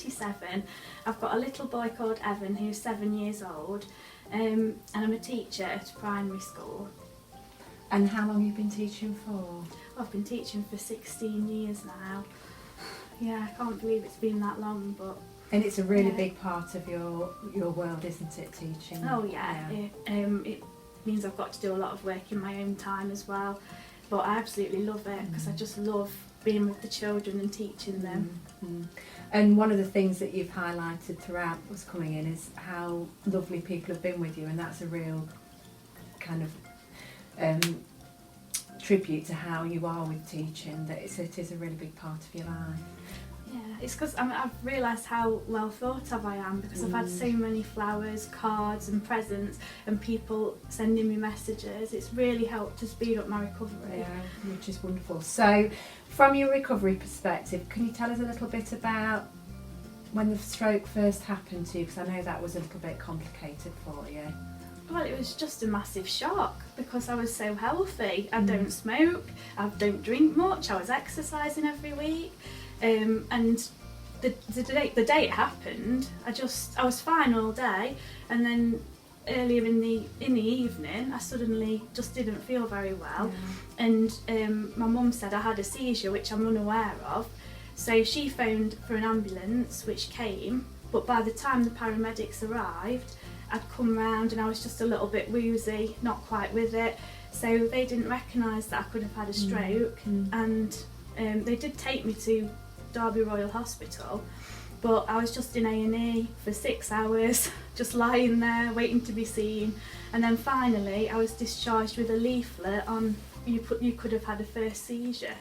37. I've got a little boy called Evan who's 7 years old, and I'm a teacher at a primary school. And how long have you been teaching for? I've been teaching for 16 years now. Yeah, I can't believe it's been that long, but... And it's a really big part of your world, isn't it, teaching? Oh yeah. It means I've got to do a lot of work in my own time as well, but I absolutely love it because I just love being with the children and teaching them. And one of the things that you've highlighted throughout what's coming in is how lovely people have been with you, and that's a real kind of tribute to how you are with teaching, that it is a really big part of your life. Yeah, it's because I've realised how well thought of I am, because I've had so many flowers, cards and presents and people sending me messages. It's really helped to speed up my recovery. Yeah, which is wonderful. So from your recovery perspective, can you tell us a little bit about when the stroke first happened to you, because I know that was a little bit complicated for you? Well, it was just a massive shock because I was so healthy. I don't smoke, I don't drink much, I was exercising every week. And the day it happened, I was fine all day, and then earlier in the evening I suddenly just didn't feel very well, and my mum said I had a seizure, which I'm unaware of, so she phoned for an ambulance which came, but by the time the paramedics arrived I'd come round and I was just a little bit woozy, not quite with it, so they didn't recognise that I could have had a stroke, and they did take me to Derby Royal Hospital, but I was just in A&E for 6 hours, just lying there waiting to be seen, and then finally I was discharged with a leaflet on you could have had a first seizure.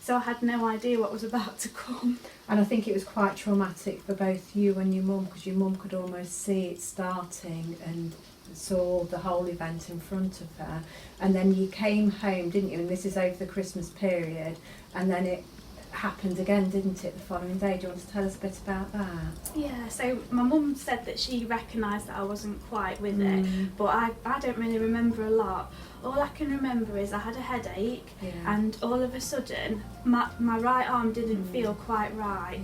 So I had no idea what was about to come. And I think it was quite traumatic for both you and your mum, because your mum could almost see it starting and saw the whole event in front of her, and then you came home, didn't you, and this is over the Christmas period, and then it happened again, didn't it, the following day? Do you want to tell us a bit about that? Yeah, so my mum said that she recognised that I wasn't quite with it, but I don't really remember a lot. All I can remember is I had a headache, and all of a sudden my right arm didn't feel quite right.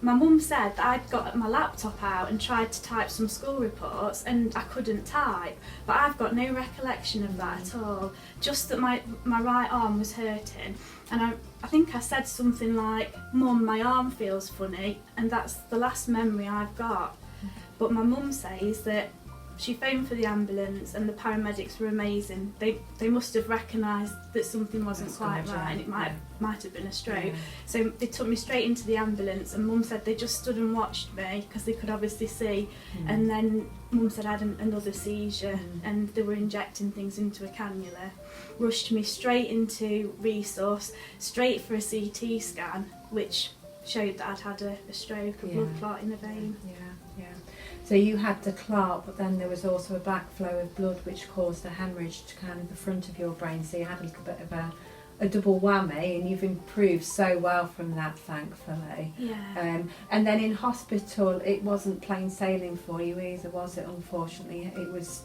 My mum said that I'd got my laptop out and tried to type some school reports and I couldn't type, but I've got no recollection of that at all, just that my right arm was hurting, and I think I said something like, "Mum, my arm feels funny," and that's the last memory I've got. But my mum says that she phoned for the ambulance and the paramedics were amazing. They must have recognised that something wasn't quite right, and it might have been a stroke. So they took me straight into the ambulance, and Mum said they just stood and watched me because they could obviously see. And then Mum said I had another seizure, and they were injecting things into a cannula. Rushed me straight into resource, straight for a CT scan, which showed that I'd had a stroke, a blood clot in the vein. So you had the clot, but then there was also a backflow of blood which caused a hemorrhage to kind of the front of your brain, so you had a little bit of a double whammy, and you've improved so well from that, thankfully. And then in hospital it wasn't plain sailing for you either, was it? Unfortunately, it was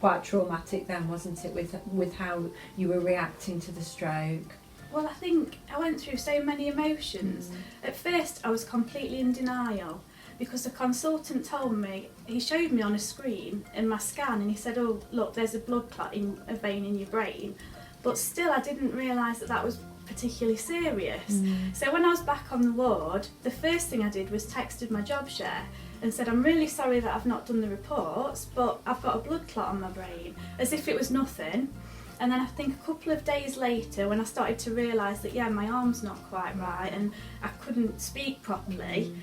quite traumatic then, wasn't it, with how you were reacting to the stroke? Well, I think I went through so many emotions. At first I was completely in denial, because the consultant told me, he showed me on a screen in my scan, and he said, "Oh look, there's a blood clot in a vein in your brain," but still I didn't realise that was particularly serious. So when I was back on the ward, the first thing I did was texted my job share and said, "I'm really sorry that I've not done the reports, but I've got a blood clot on my brain," as if it was nothing. And then I think a couple of days later, when I started to realise that my arm's not quite right and I couldn't speak properly,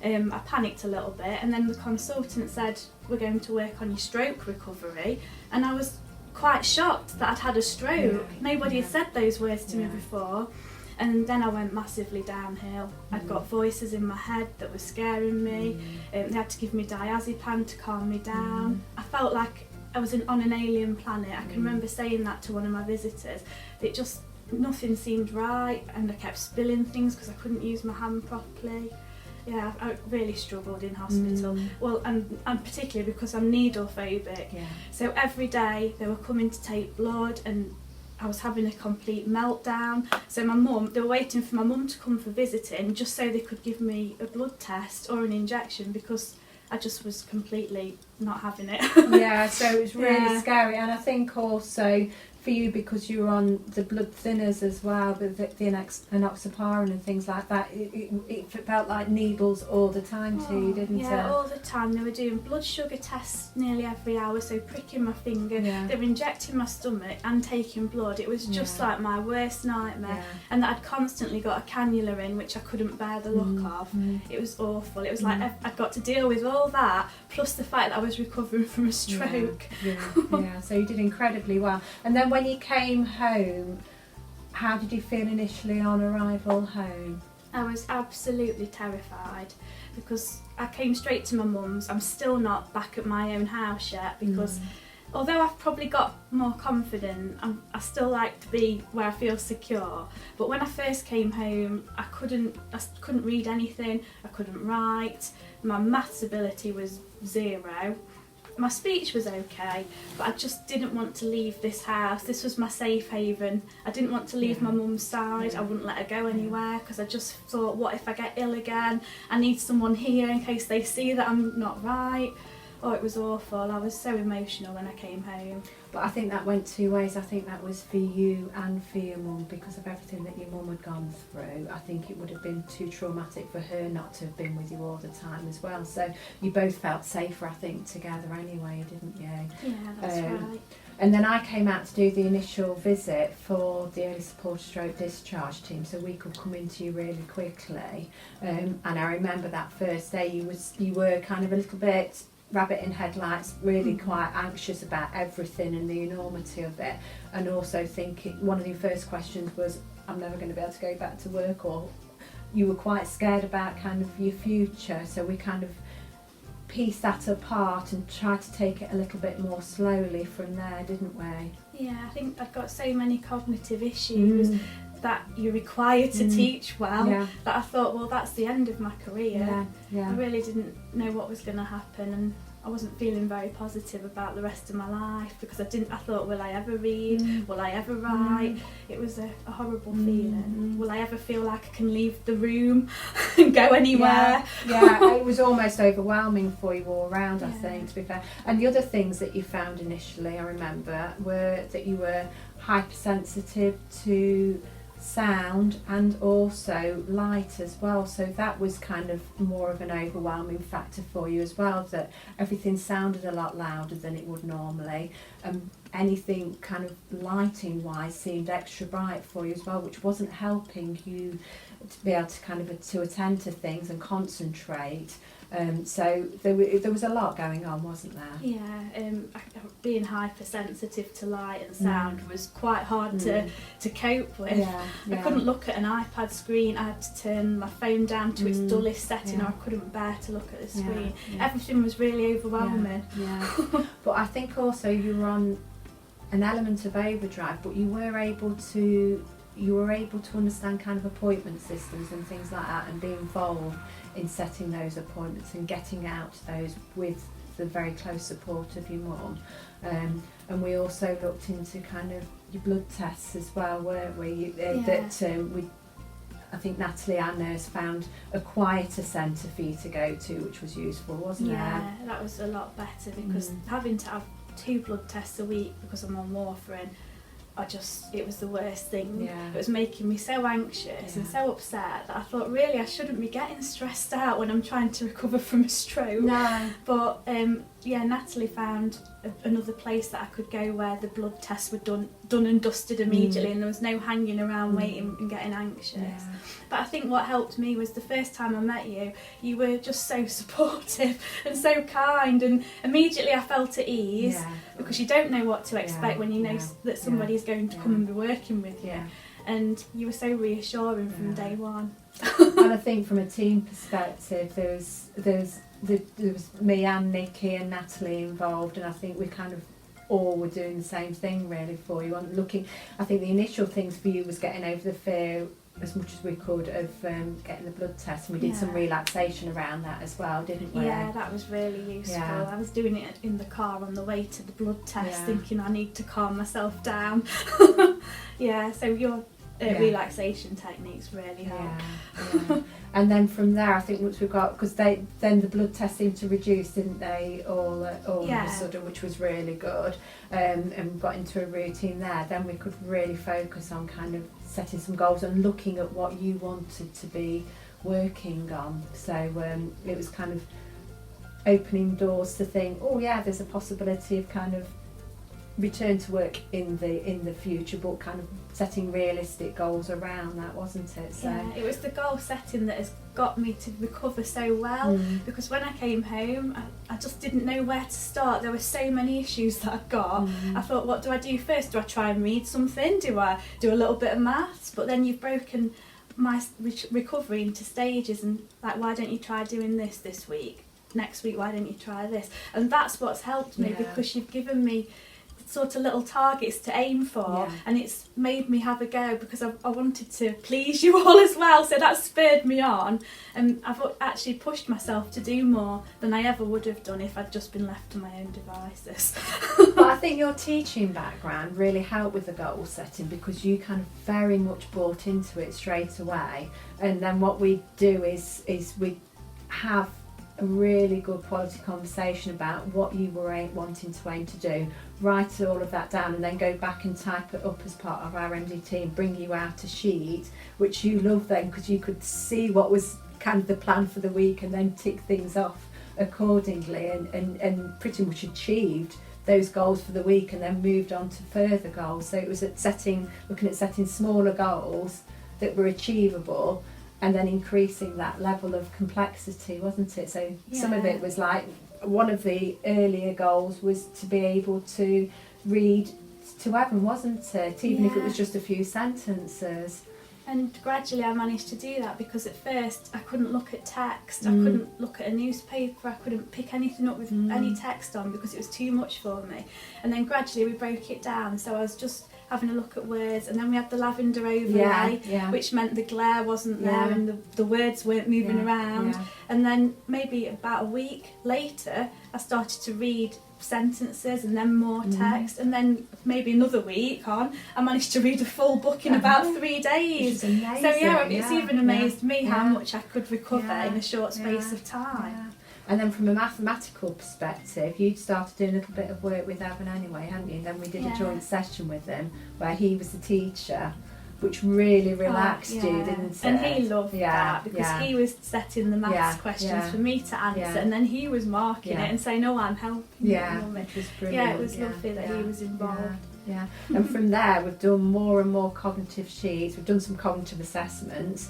I panicked a little bit, and then the consultant said, "We're going to work on your stroke recovery," and I was quite shocked that I'd had a stroke. Nobody had said those words to me before, and then I went massively downhill. I'd got voices in my head that were scaring me. They had to give me diazepam to calm me down. I felt like I was on an alien planet. I can remember saying that to one of my visitors. Nothing seemed right, and I kept spilling things because I couldn't use my hand properly. I really struggled in hospital. Well, and particularly because I'm needle phobic. So every day they were coming to take blood, and I was having a complete meltdown. So my mum, they were waiting for my mum to come for visiting just so they could give me a blood test or an injection because I just was completely not having it. Yeah, so it was really Yeah. scary. And I think also for you, because you were on the blood thinners as well, with the enoxaparin and things like that, it felt like needles all the time to you, didn't Yeah, it? all the time. They were doing blood sugar tests nearly every hour, so pricking my finger. Yeah. They were injecting my stomach and taking blood. It was just Yeah. like my worst nightmare. Yeah. And I'd constantly got a cannula in, which I couldn't bear the look Mm, of. mm. It was awful. It was like I'd got to deal with all that, plus the fact that I was recovering from a stroke. Yeah, yeah. So you did incredibly well. And then when you came home, how did you feel initially on arrival home? I was absolutely terrified because I came straight to my mum's. I'm still not back at my own house yet because although I've probably got more confident, I still like to be where I feel secure. But when I first came home, I couldn't read anything, I couldn't write, my maths ability was 0. My speech was okay, but I just didn't want to leave this house. This was my safe haven. I didn't want to leave Yeah. my mum's side. Yeah. I wouldn't let her go anywhere because I just thought, what if I get ill again? I need someone here in case they see that I'm not right. Oh, it was awful. I was so emotional when I came home. But I think that went two ways. I think that was for you and for your mum because of everything that your mum had gone through. I think it would have been too traumatic for her not to have been with you all the time as well. So you both felt safer, I think, together anyway, didn't you? Yeah, that's right. And then I came out to do the initial visit for the early supported stroke discharge team, so we could come into you really quickly. And I remember that first day you were kind of a little bit rabbit in headlights, really quite anxious about everything and the enormity of it, and also thinking one of your first questions was, I'm never going to be able to go back to work, or you were quite scared about kind of your future. So we kind of pieced that apart and tried to take it a little bit more slowly from there, didn't we? Yeah, I think I've got so many cognitive issues that you're required to teach well Yeah. that I thought, well, that's the end of my career. Yeah, yeah. I really didn't know what was going to happen, and I wasn't feeling very positive about the rest of my life because I thought, will I ever read? Will I ever write? It was a horrible feeling. Will I ever feel like I can leave the room and go anywhere? Yeah, it was almost overwhelming for you all round, I Yeah. think, to be fair. And the other things that you found initially, I remember, were that you were hypersensitive to sound and also light as well, so that was kind of more of an overwhelming factor for you as well, that everything sounded a lot louder than it would normally, and anything kind of lighting wise seemed extra bright for you as well, which wasn't helping you to be able to kind of to attend to things and concentrate. So there was a lot going on, wasn't there? Yeah, being hypersensitive to light and sound was quite hard to cope with. Yeah, I couldn't look at an iPad screen. I had to turn my phone down to its dullest setting, Yeah. or I couldn't bear to look at the Yeah, screen. yeah. Everything was really overwhelming. Yeah. But I think also you were on an element of overdrive, but you were able to understand kind of appointment systems and things like that, and be involved in setting those appointments and getting out those with the very close support of your mum. And we also looked into kind of your blood tests as well, weren't we? I think Natalie, our nurse, found a quieter centre for you to go to, which was useful, wasn't Yeah, that was a lot better because having to have 2 blood tests a week because I'm on warfarin, it was the worst thing. Yeah. It was making me so anxious and so upset that I thought, really, I shouldn't be getting stressed out when I'm trying to recover from a stroke. No. But Natalie found another place that I could go where the blood tests were done and dusted immediately, and there was no hanging around waiting and getting anxious. Yeah. But I think what helped me was the first time I met you, you were just so supportive and so kind, and immediately I felt at ease because you don't know what to expect when you know that somebody is going to come and be working with you. Yeah. And you were so reassuring from day one. And I think from a team perspective, there was me and Nikki and Natalie involved, and I think we kind of all were doing the same thing really for you. And I think the initial things for you was getting over the fear as much as we could of getting the blood test, and we did some Yeah. relaxation around that as well, didn't we? Yeah, that was really useful. Yeah. I was doing it in the car on the way to the blood test, Yeah. thinking I need to calm myself down. Yeah, so your Yeah. relaxation techniques really help. Yeah. And then from there, I think once we've got, because then the blood tests seemed to reduce, didn't they, all of Yeah. a sudden, which was really good, and we got into a routine there. Then we could really focus on kind of setting some goals and looking at what you wanted to be working on. So it was kind of opening doors to think, oh yeah, there's a possibility of kind of return to work in the future, but kind of setting realistic goals around that, wasn't it? So Yeah, it was the goal setting that has got me to recover so well, because when I came home I just didn't know where to start. There were so many issues that I'd got. I thought, what do I do first? Do I try and read something? Do I do a little bit of maths? But then you've broken my recovery into stages, and like, why don't you try doing this week? Next week, why don't you try this? And that's what's helped me, Yeah. because you've given me sort of little targets to aim for, Yeah. and it's made me have a go, because I wanted to please you all as well, so that spurred me on, and I've actually pushed myself to do more than I ever would have done if I'd just been left to my own devices. But I think your teaching background really helped with the goal setting, because you kind of very much bought into it straight away. And then what we do is we have a really good quality conversation about what you were wanting to aim to do, write all of that down, and then go back and type it up as part of our MDT and bring you out a sheet, which you loved then, because you could see what was kind of the plan for the week and then tick things off accordingly, and pretty much achieved those goals for the week, and then moved on to further goals. So it was looking at setting smaller goals that were achievable, and then increasing that level of complexity, wasn't it? So some of Yeah. it was like, one of the earlier goals was to be able to read to Evan, wasn't it? Even if it Yeah. was just a few sentences. And gradually I managed to do that, because at first I couldn't look at text, I couldn't look at a newspaper, I couldn't pick anything up with any text on, because it was too much for me. And then gradually we broke it down, so I was just having a look at words, and then we had the lavender overlay, Yeah. which meant the glare wasn't there, Yeah. and the words weren't moving around. Yeah. And then maybe about a week later I started to read sentences and then more text, and then maybe another week on I managed to read a full book in about 3 days. Which is amazing. So yeah, it's even amazed me how Yeah. much I could recover Yeah. in a short space Yeah. of time. Yeah. And then from a mathematical perspective, you'd started doing a little bit of work with Evan anyway, hadn't you? And then we did Yeah. a joint session with him where he was the teacher, which really relaxed you, Yeah. didn't it? And he loved Yeah, that, because yeah. he was setting the maths Yeah, questions yeah. for me to answer, Yeah. and then he was marking Yeah. it and saying, "Oh, I'm helping Yeah, you." which was brilliant. Yeah, it was lovely that he was involved. Yeah. And from there, we've done more and more cognitive sheets. We've done some cognitive assessments,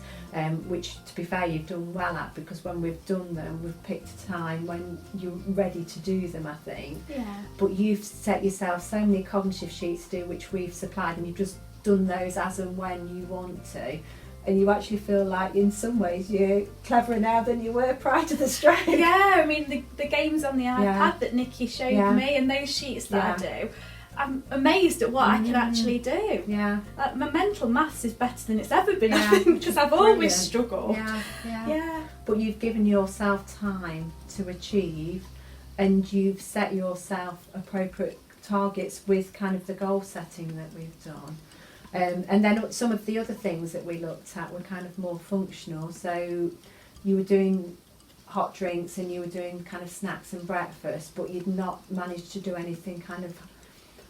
which, to be fair, you've done well at, because when we've done them, we've picked a time when you're ready to do them, I think. Yeah. But you've set yourself so many cognitive sheets to do, which we've supplied, and you've just done those as and when you want to. And you actually feel like, in some ways, you're cleverer now than you were prior to the stroke. Yeah, I mean the games on the iPad Yeah. that Nikki showed Yeah. me, and those sheets that I do, I'm amazed at what I can actually do. Yeah. Like, my mental maths is better than it's ever been, Yeah, I think, which because is I've always brilliant. struggled. Yeah, yeah. Yeah. But you've given yourself time to achieve, and you've set yourself appropriate targets with kind of the goal setting that we've done. And then some of the other things that we looked at were kind of more functional. So you were doing hot drinks and you were doing kind of snacks and breakfast, but you'd not managed to do anything kind of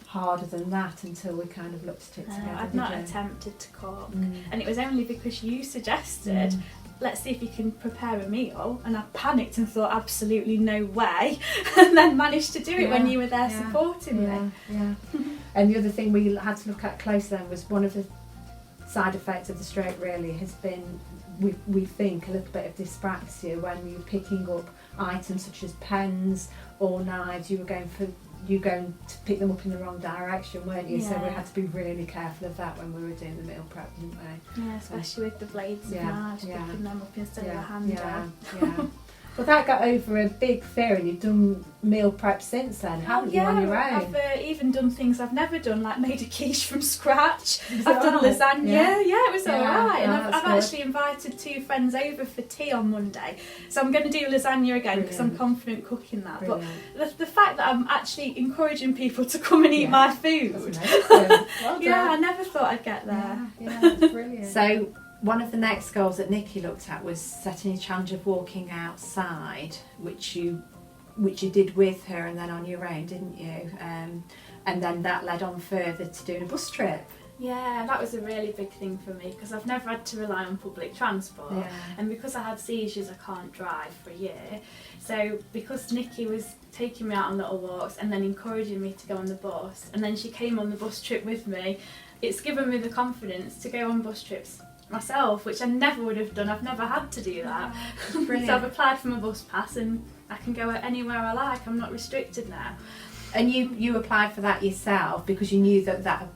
harder than that until we kind of looked at it together. I've did not you? attempted to cook, Mm. and it was only because you suggested, let's see if you can prepare a meal, and I panicked and thought absolutely no way, and then managed to do it when Yeah, you were there yeah, supporting Yeah, me. yeah. And the other thing we had to look at close then was one of the side effects of the stroke really has been, we think, a little bit of dyspraxia when you're picking up items such as pens or knives. You were going to pick them up in the wrong direction, weren't you? So we Yeah. had to be really careful of that when we were doing the meal prep, didn't we? Yeah, especially with the blades Yeah, of knives, yeah. picking them up instead of a Yeah, hand yeah, out. yeah. Well, that got over a big fear, and you've done meal prep since then, haven't you, on your own? I've even done things I've never done, like made a quiche from scratch. Was I've it done alright? lasagna. Yeah. Yeah, it was Yeah, alright. And yeah, I've that's good. actually invited 2 friends over for tea on Monday. So I'm going to do lasagna again because I'm Brilliant. confident cooking that. Brilliant. But the fact that I'm actually encouraging people to come and eat Yeah. my That's food. amazing. Well Yeah, I done. never thought I'd get there. Yeah, that's brilliant. So one of the next goals that Nikki looked at was setting a challenge of walking outside, which you did with her and then on your own, didn't you? And then that led on further to doing a bus trip. Yeah, that was a really big thing for me because I've never had to rely on public transport. Yeah. And because I had seizures, I can't drive for a year. So because Nikki was taking me out on little walks and then encouraging me to go on the bus, and then she came on the bus trip with me, it's given me the confidence to go on bus trips myself, which I never would have done. I've never had to do that. Brilliant. So I've applied for my bus pass and I can go anywhere I like. I'm not restricted now. And you applied for that yourself because you knew that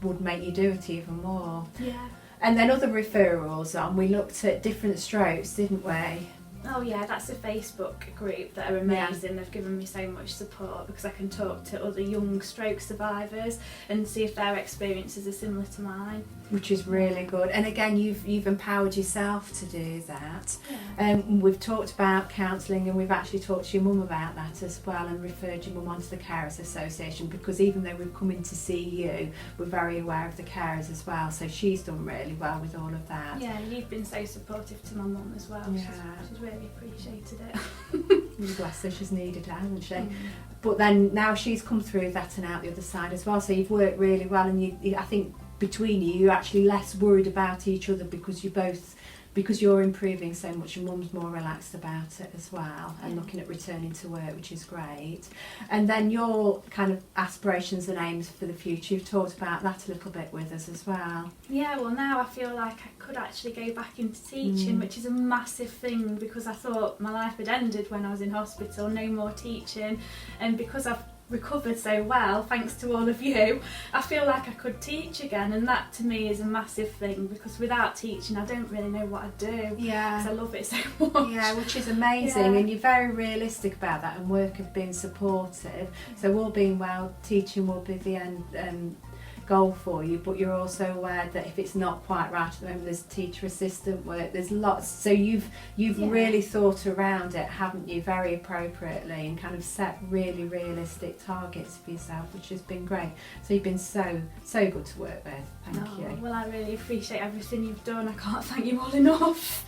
would make you do it even more. Yeah. And then other referrals on, we looked at different strokes, didn't we? Oh yeah, that's a Facebook group that are amazing. They've given me so much support because I can talk to other young stroke survivors and see if their experiences are similar to mine. Which is really good. And again, you've empowered yourself to do that. Yeah. We've talked about counselling, and we've actually talked to your mum about that as well, and referred your mum onto the Carers Association, because even though we've come in to see you, we're very aware of the carers as well. So she's done really well with all of that. Yeah, you've been so supportive to my mum as well. Yeah. She's really appreciated it. Bless her, she's needed it, hasn't she? Mm. But then now she's come through that and out the other side as well. So you've worked really well, and I think between you, you're actually less worried about each other because you're improving so much. Your mum's more relaxed about it as well, and looking at returning to work, which is great. And then your kind of aspirations and aims for the future, you've talked about that a little bit with us as well. Yeah, well now I feel like I could actually go back into teaching, which is a massive thing because I thought my life had ended when I was in hospital, no more teaching, and because I've recovered so well thanks to all of you, I feel like I could teach again, and that to me is a massive thing because without teaching I don't really know what I'd do. Yeah. Because I love it so much. Yeah, which is amazing, Yeah. and you're very realistic about that, and work have been supportive. So all being well, teaching will be the end goal for you, but you're also aware that if it's not quite right at the moment, there's teacher assistant work, there's lots. So you've Yeah. really thought around it, haven't you, very appropriately, and kind of set really realistic targets for yourself, which has been great. So you've been so good to work with. Thank you. Well, I really appreciate everything you've done. I can't thank you all enough.